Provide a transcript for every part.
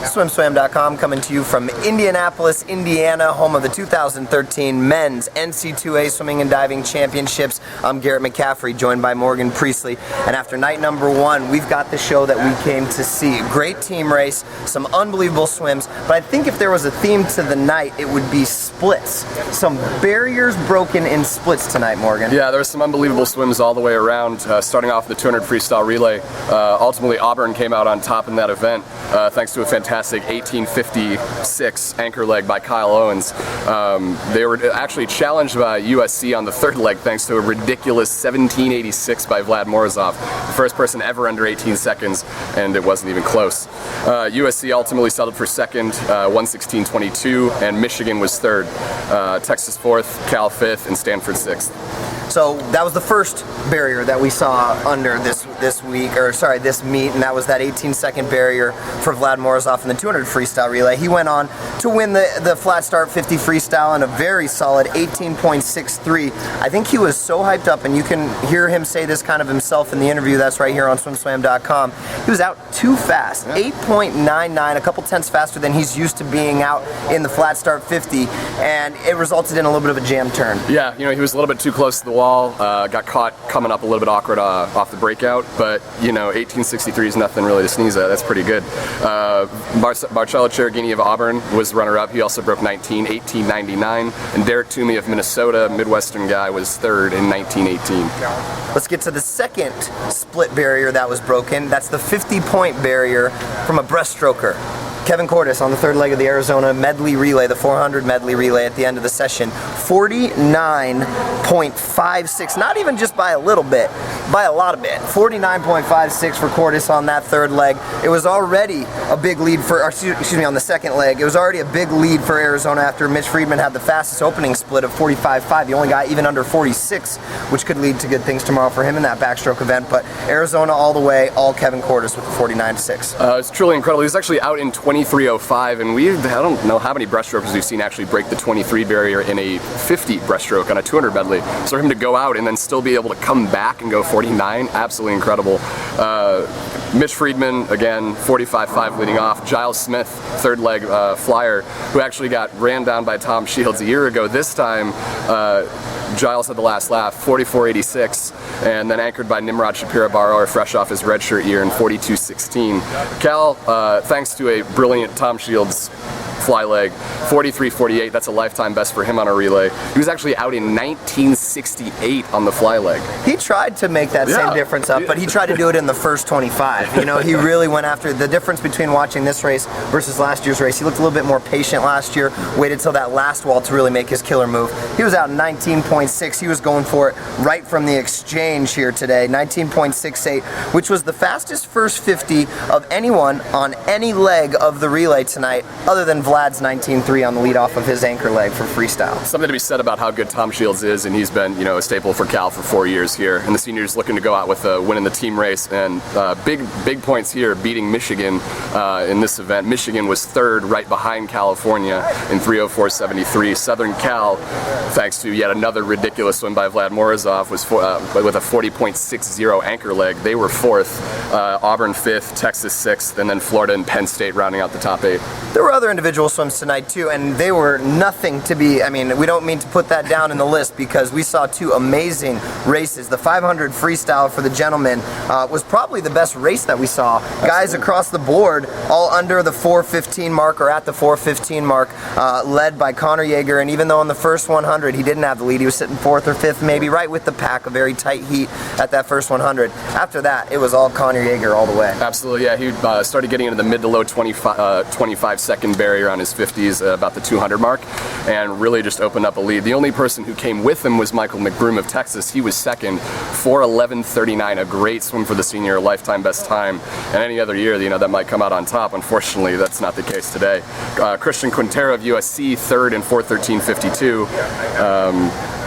SwimSwam.com coming to you from Indianapolis, Indiana, home of the 2013 Men's NC2A Swimming and Diving Championships. I'm Garrett McCaffrey, joined by Morgan Priestley. And after night number one, we've got the show that we came to see. Great team race, some unbelievable swims, but I think if there was a theme to the night, it would be splits. Some barriers broken in splits tonight, Morgan. Yeah, there were some unbelievable swims all the way around, starting off the 200 freestyle relay. Ultimately, Auburn came out on top in that event, thanks to a fantastic 1856 anchor leg by Kyle Owens. They were actually challenged by USC on the third leg thanks to a ridiculous 1786 by Vlad Morozov, the first person ever under 18 seconds, and it wasn't even close. USC ultimately settled for second, 1:16.22, and Michigan was third, Texas fourth, Cal fifth, and Stanford sixth. So that was the first barrier that we saw under this meet, and that was that 18-second barrier for Vlad Morozov in the 200 freestyle relay. He went on to win the flat start 50 freestyle in a very solid 18.63. I think he was so hyped up, and you can hear him say this kind of himself in the interview that's right here on SwimSwam.com. He was out too fast, 8.99, a couple tenths faster than he's used to being out in the flat start 50, and it resulted in a little bit of a jam turn. Yeah, he was a little bit too close to the wall. Got caught coming up a little bit awkward off the breakout, but 1863 is nothing really to sneeze at. That's pretty good. Marcello Cherubini of Auburn was runner-up. He also broke 18.99, and Derek Toomey of Minnesota, Midwestern guy, was third in 1918. Let's get to the second split barrier that was broken. That's the 50-point barrier from a breaststroker. Kevin Cordes on the third leg of the Arizona medley relay, the 400 medley relay at the end of the session, 49.56, not even just by a little bit, by a lot of bit. 49.56 for Cordes on that third leg. It was already a big lead on the second leg. It was already a big lead for Arizona after Mitch Friedman had the fastest opening split of 45.5, the only guy even under 46, which could lead to good things tomorrow for him in that backstroke event. But Arizona all the way, all Kevin Cordes with the 49.6. It's truly incredible. He was actually out in 23.05, and I don't know how many breaststrokers we've seen actually break the 23 barrier in a 50 breaststroke on a 200 medley. So for him to go out and then still be able to come back and go 49, absolutely incredible. Mitch Friedman, again, 45.5 leading off. Giles Smith, third leg flyer, who actually got ran down by Tom Shields a year ago. This time, Giles had the last laugh, 44.86, and then anchored by Nimrod Shapira-Baror, fresh off his redshirt year in 42.16. Cal, thanks to a brilliant Tom Shields fly leg, 43.48, that's a lifetime best for him on a relay. He was actually out in 1968 on the fly leg. He tried to make that same difference up, but he tried to do it in the first 25. He really went after the difference between watching this race versus last year's race. He looked a little bit more patient last year, waited till that last wall to really make his killer move. He was out in 19.6. He was going for it right from the exchange here today, 19.68, which was the fastest first 50 of anyone on any leg of the relay tonight, other than Vlad's 19.3 on the lead off of his anchor leg for freestyle. Something to be said about how good Tom Shields is, and he's been, a staple for Cal for 4 years here. And the seniors looking to go out with a win in the team race, and big points here, beating Michigan in this event. Michigan was third, right behind California in 3:04.73. Southern Cal, thanks to yet another ridiculous swim by Vlad Morozov, was with a 40.60 anchor leg. They were fourth, Auburn fifth, Texas sixth, and then Florida and Penn State rounding out the top 8. There were other individual swims tonight too, and they were nothing to be, we don't mean to put that down in the list because we saw two amazing races. The 500 freestyle for the gentlemen was probably the best race that we saw. Absolutely. Guys across the board, all under the 4:15 mark or at the 4:15 mark, led by Connor Yeager, and even though in the first 100 he didn't have the lead, he was sitting fourth or fifth maybe, right with the pack, a very tight heat at that first 100. After that, it was all Connor Yeager all the way. Absolutely, yeah, he started getting into the mid to low 25 second barrier on his 50s, about the 200 mark, and really just opened up a lead. The only person who came with him was Michael McBroom of Texas. He was second, 4:11.39, a great swim for the senior, a lifetime best time. And any other year, that might come out on top. Unfortunately, that's not the case today. Christian Quintero of USC, third in 4:13.52.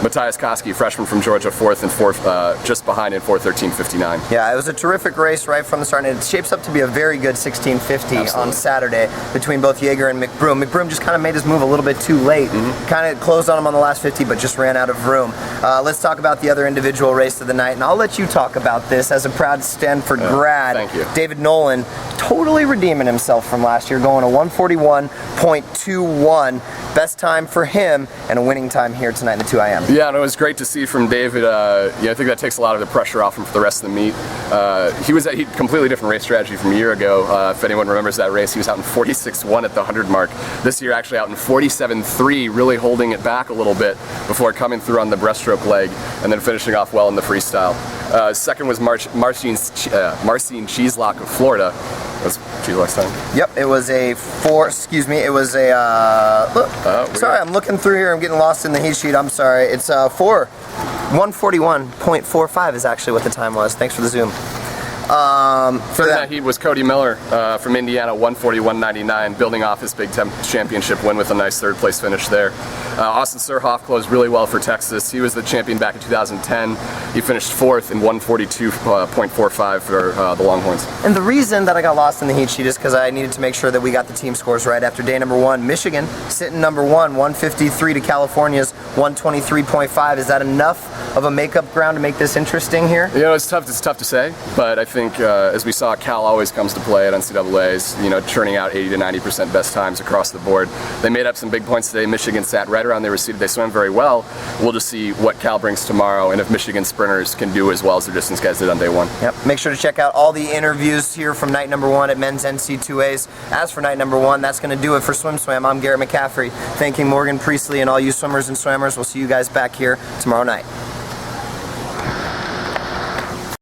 Matthias Koski, freshman from Georgia, fourth and fourth, just behind in 4:13.59. Yeah, it was a terrific race right from the start, and it shapes up to be a very good 1650 on Saturday between both Jaeger and McBroom. McBroom just kind of made his move a little bit too late, kind of closed on him on the last 50, but just ran out of room. Let's talk about the other individual race of the night, and I'll let you talk about this as a proud Stanford grad. Thank you. David Nolan totally redeeming himself from last year, going a 141.21. Best time for him, and a winning time here tonight in the 2IM. Yeah, and it was great to see from David. I think that takes a lot of the pressure off him for the rest of the meet. He was at a completely different race strategy from a year ago. If anyone remembers that race, he was out in 46.1 at the 100 mark. This year, actually out in 47.3, really holding it back a little bit before coming through on the breaststroke leg and then finishing off well in the freestyle. Second was Marcin Cheeselock of Florida. That's Cheeselock's time. Yep, it was a sorry, I'm looking through here. I'm getting lost in the heat sheet. I'm sorry. It's 141.45 is actually what the time was. Thanks for the zoom. Third in that heat was Cody Miller from Indiana, 141.99, building off his Big Ten championship win with a nice third place finish there. Austin Surhoff closed really well for Texas. He was the champion back in 2010. He finished fourth in 142.45 for the Longhorns. And the reason that I got lost in the heat sheet is because I needed to make sure that we got the team scores right after day number one. Michigan sitting number one, 153 to California's 123.5. Is that enough of a makeup ground to make this interesting here? You know, it's tough to say, but I think as we saw, Cal always comes to play at NCAA's, churning out 80 to 90% best times across the board. They made up some big points today. Michigan sat right around they were seated. They swam very well. We'll just see what Cal brings tomorrow and if Michigan sprinters can do as well as their distance guys did on day one. Yep. Make sure to check out all the interviews here from night number one at Men's NC2As. As for night number one, that's going to do it for Swim Swam. I'm Garrett McCaffrey, thanking Morgan Priestley and all you swimmers and swammers. We'll see you guys back here tomorrow night.